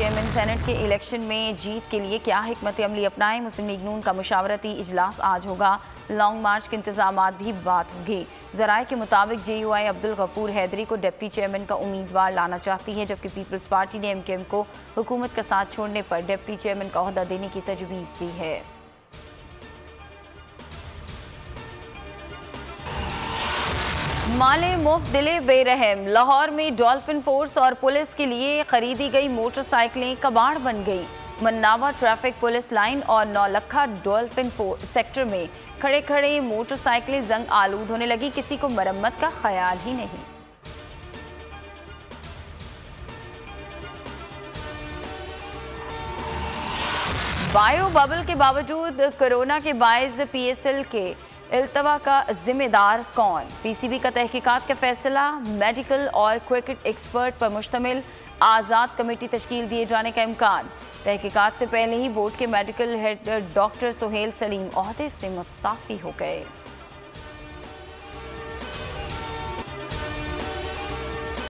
Chairman senate के election में जीत के लिए क्या हिकमत अमली अपनाएं। मुस्लिम लीग नून का मुशावरती इजलास आज होगा। लॉन्ग मार्च के इंतजामात भी बात होगी। जराये के मुताबिक JUI अब्दुल गफूर हैदरी को डिप्टी चेयरमैन का उम्मीदवार लाना चाहती है, जबकि पीपल्स पार्टी ने MKM को हुकूमत का साथ छोड़ने पर डिप्टी चेयरमैन का ओहदा देने की तजवीज़ दी है। माले मुफ्त दिले बेरहम। लाहौर में डॉल्फिन फोर्स और पुलिस के लिए खरीदी गई मोटरसाइकिलें कबाड़ बन गई। मन्नावा ट्रैफिक पुलिस लाइन और नौलखा डॉल्फिन सेक्टर में खड़े खड़े मोटरसाइकिलें जंग आलूद होने लगी। किसी को मरम्मत का ख्याल ही नहीं। बायो बबल के बावजूद कोरोना के बायस PSL के इल्तवा का जिम्मेदार कौन। PCB का तहकीकात का फैसला। मेडिकल और क्रिकेट एक्सपर्ट पर मुश्तमिल आज़ाद कमेटी तश्कील दिए जाने का इम्कान। तहकीकात से पहले ही बोर्ड के medical head doctor Suhail Salim ओहदे से मुस्ताफ़ी हो गए।